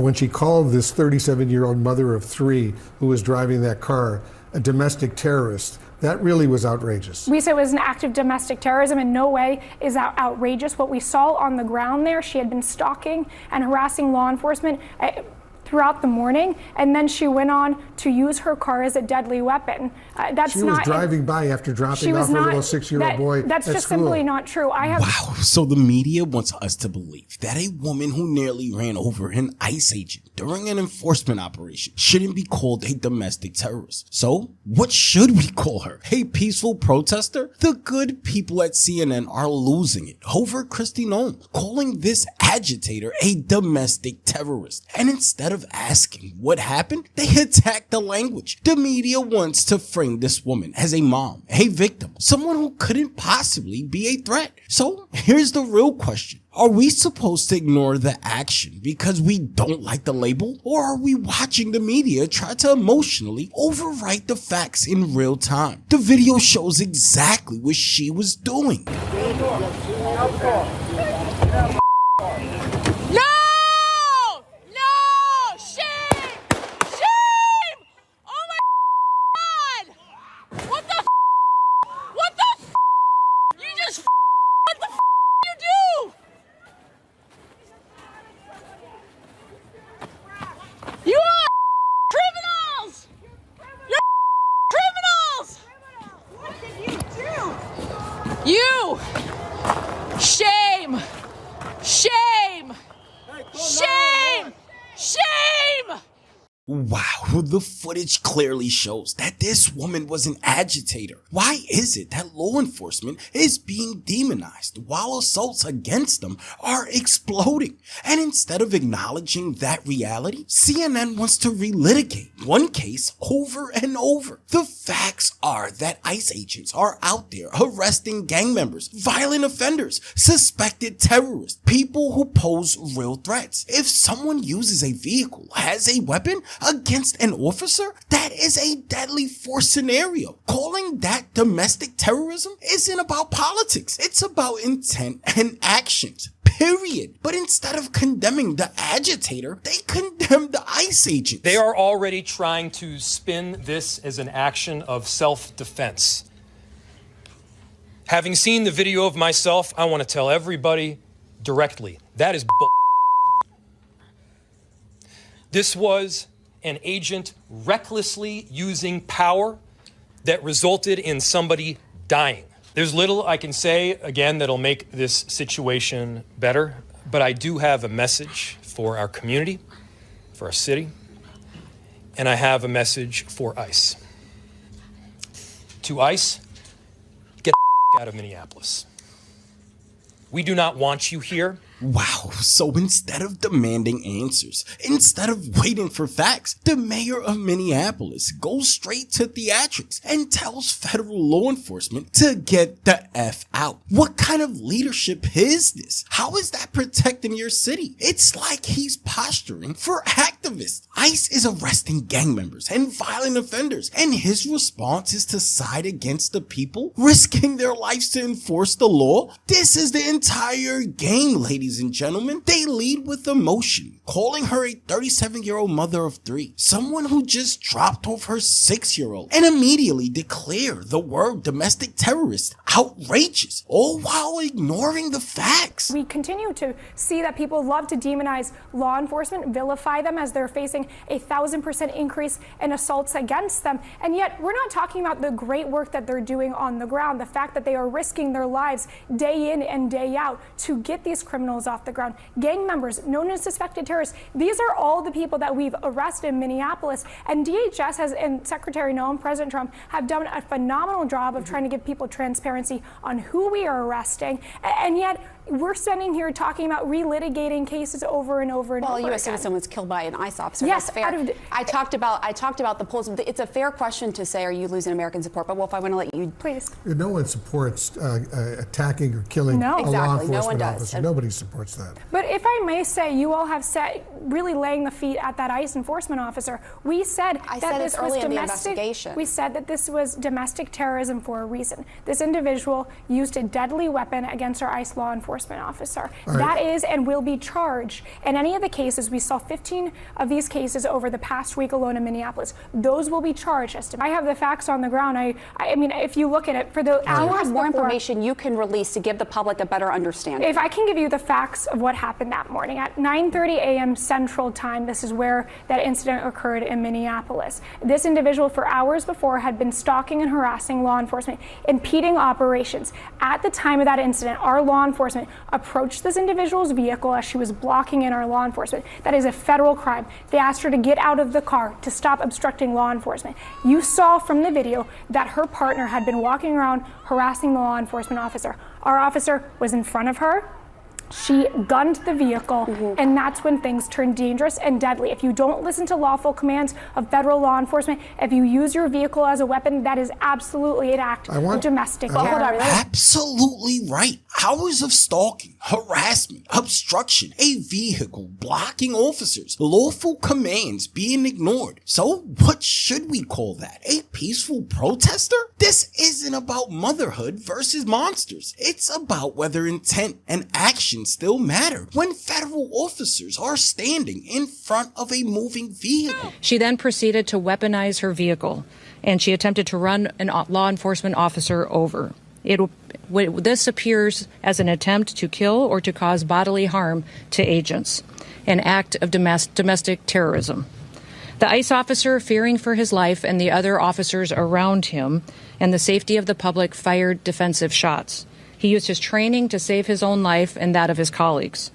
When she called this 37-year-old mother of three who was driving that car a domestic terrorist, that really was outrageous. We said it was an act of domestic terrorism. In no way is that outrageous. What we saw on the ground there, she had been stalking and harassing law enforcement throughout the morning, and then she went on to use her car as a deadly weapon. She was driving by after dropping off her little 6-year-old boy That's at just school. simply not true. Wow, so the media wants us to believe that a woman who nearly ran over an ICE agent during an enforcement operation shouldn't be called a domestic terrorist. So, what should we call her? A peaceful protester? The good people at CNN are losing it over Kristi Noem, calling this agitator a domestic terrorist. And instead of asking what happened, they attack the language. The media wants to frame this woman as a mom, a victim, someone who couldn't possibly be a threat. So here's the real question. Are we supposed to ignore the action because we don't like the label? Or are we watching the media try to emotionally overwrite the facts in real time? The video shows exactly what she was doing. You! Shame! Shame! Shame! Shame! Wow, the footage clearly shows that this woman was an agitator. Why is it that law enforcement is being demonized while assaults against them are exploding? And instead of acknowledging that reality, CNN wants to relitigate one case over and over. The facts are that ICE agents are out there arresting gang members, violent offenders, suspected terrorists, people who pose real threats. If someone uses a vehicle as a weapon against an officer, that is a deadly force scenario. Calling that domestic terrorism isn't about politics. It's about intent and actions. Period. But instead of condemning the agitator, they condemn the ICE agents. They are already trying to spin this as an action of self-defense. Having seen the video of myself, I want to tell everybody directly, that is bull. This was an agent recklessly using power that resulted in somebody dying. There's little I can say, again, that'll make this situation better, but I do have a message for our community, for our city, and I have a message for ICE. To ICE, get the out of Minneapolis. We do not want you here. Wow, so instead of demanding answers, instead of waiting for facts, the mayor of Minneapolis goes straight to theatrics and tells federal law enforcement to get the F out. What kind of leadership is this? How is that protecting your city? It's like he's posturing for activists. ICE is arresting gang members and violent offenders, and his response is to side against the people, risking their lives to enforce the law? This is the entire game, ladies and gentlemen. They lead with emotion, calling her a 37-year-old mother of three, someone who just dropped off her 6-year-old, and immediately declare the word domestic terrorist outrageous, all while ignoring the facts. We continue to see that people love to demonize law enforcement, vilify them as they're facing a 1,000% increase in assaults against them. And yet we're not talking about the great work that they're doing on the ground, the fact that they are risking their lives day in and day out to get these criminals off the ground. Gang members, known as suspected terrorists, these are all the people that we've arrested in Minneapolis. And DHS and Secretary Noem, President Trump, have done a phenomenal job of trying to give people transparency on who we are arresting. And yet we're standing here talking about relitigating cases over and over and over again. Well, a U.S. citizen was killed by an ICE officer. Yes, that's fair. I talked about the polls. It's a fair question to say, are you losing American support? But Wolf, I want to let you please. No one supports attacking or killing a law enforcement officer. Nobody supports that. But if I may say, you all have said really laying the feet at that ICE enforcement officer. We said that this was domestic. We said that this was domestic terrorism for a reason. This individual used a deadly weapon against our ICE law enforcement enforcement officer. That is and will be charged. In any of the cases, we saw 15 of these cases over the past week alone in Minneapolis. Those will be charged. I have the facts on the ground. I mean, if you look at it, for the hours more before, information you can release to give the public a better understanding. if I can give you the facts of what happened that morning at 9:30 a.m. Central Time, this is where that incident occurred in Minneapolis. This individual for hours before had been stalking and harassing law enforcement, impeding operations. At the time of that incident, our law enforcement approached this individual's vehicle as she was blocking in our law enforcement. That is a federal crime. They asked her to get out of the car to stop obstructing law enforcement. You saw from the video that her partner had been walking around harassing the law enforcement officer. Our officer was in front of her. She gunned the vehicle, and that's when things turn dangerous and deadly. If you don't listen to lawful commands of federal law enforcement, if you use your vehicle as a weapon, that is absolutely an act of domestic terrorism. Absolutely right. Hours of stalking, harassment, obstruction, a vehicle blocking officers, lawful commands being ignored. So what should we call that? A peaceful protester? This isn't about motherhood versus monsters. It's about whether intent and action still matter when federal officers are standing in front of a moving vehicle. She then proceeded to weaponize her vehicle, and she attempted to run a law enforcement officer over. This appears as an attempt to kill or to cause bodily harm to agents, an act of domestic terrorism. The ICE officer, fearing for his life and the other officers around him and the safety of the public, fired defensive shots. He used his training to save his own life and that of his colleagues.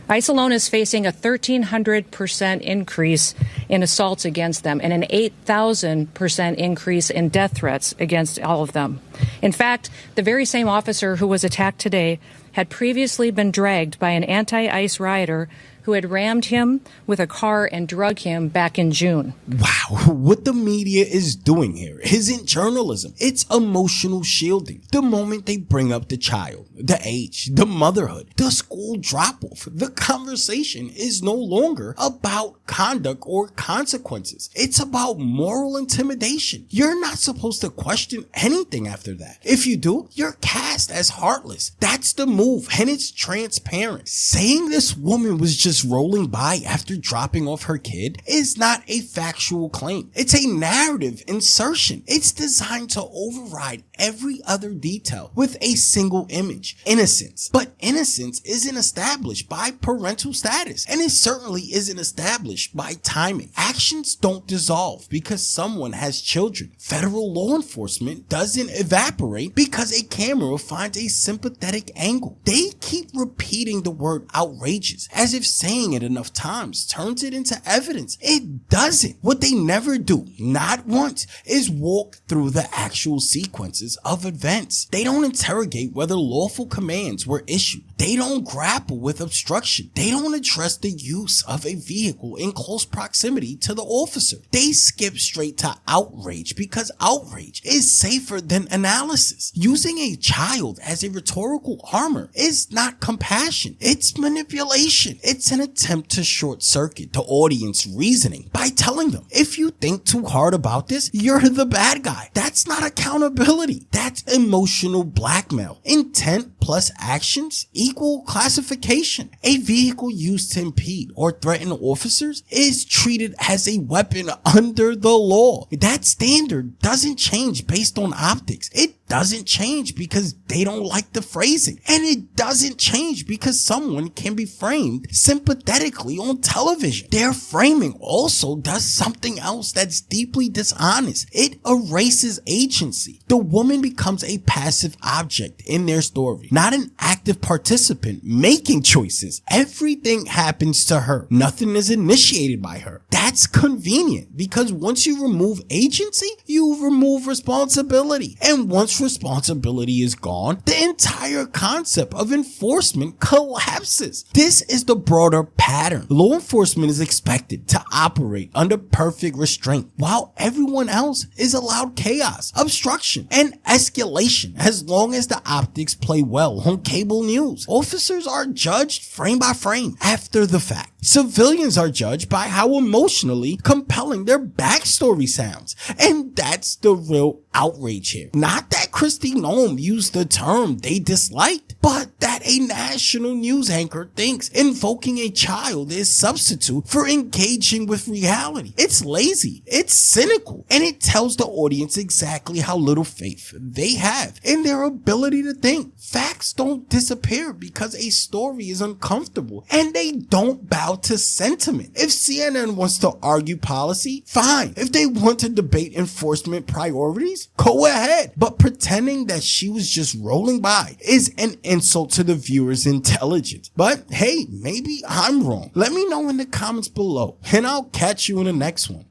ICE alone is facing a 1,300% increase in assaults against them and an 8,000% increase in death threats against all of them. In fact, the very same officer who was attacked today had previously been dragged by an anti-ICE rioter who had rammed him with a car and drug him back in June. Wow, what the media is doing here isn't journalism. It's emotional shielding. The moment they bring up the child, the age, the motherhood, the school drop-off, the conversation is no longer about conduct or consequences. It's about moral intimidation. You're not supposed to question anything after that. If you do, you're cast as heartless. That's the move, and it's transparent. Saying this woman was just rolling by after dropping off her kid is not a factual claim. It's a narrative insertion. It's designed to override every other detail with a single image. Innocence. But innocence isn't established by parental status, and it certainly isn't established by timing. Actions don't dissolve because someone has children. Federal law enforcement doesn't evaporate because a camera finds a sympathetic angle. They keep repeating the word outrageous as if saying it enough times turns it into evidence. It doesn't. What they never do, not once, is walk through the actual sequences of events. They don't interrogate whether lawful commands were issued. They don't grapple with obstruction. They don't address the use of a vehicle in close proximity to the officer. They skip straight to outrage because outrage is safer than analysis. Using a child as a rhetorical armor is not compassion. It's manipulation. It's an attempt to short circuit the audience reasoning by telling them, if you think too hard about this, you're the bad guy. That's not accountability. That's emotional blackmail. Intent plus actions equal classification. A vehicle used to impede or threaten officers is treated as a weapon under the law. That standard doesn't change based on optics. It doesn't change because they don't like the phrasing. And it doesn't change because someone can be framed sympathetically on television. Their framing also does something else that's deeply dishonest. It erases agency. The woman becomes a passive object in their story, not an active participant making choices. Everything happens to her. Nothing is initiated by her. That's convenient because once you remove agency, you remove responsibility. And once responsibility is gone, the entire concept of enforcement collapses. This is the broader pattern. Law enforcement is expected to operate under perfect restraint, while everyone else is allowed chaos, obstruction, and escalation as long as the optics play well on cable news. Officers are judged frame by frame after the fact. Civilians are judged by how emotionally compelling their backstory sounds. And that's the real outrage here. Not that Kristi Noem used the term they disliked, but that a national news anchor thinks invoking a child is substitute for engaging with reality. It's lazy, it's cynical, and it tells the audience exactly how little faith they have in their ability to think. Facts don't disappear because a story is uncomfortable, and they don't bow to sentiment. If CNN wants to argue policy, fine. If they want to debate enforcement priorities, go ahead. But pretending that she was just rolling by is an insult to the viewer's intelligence. But hey, maybe I'm wrong. Let me know in the comments below, and I'll catch you in the next one.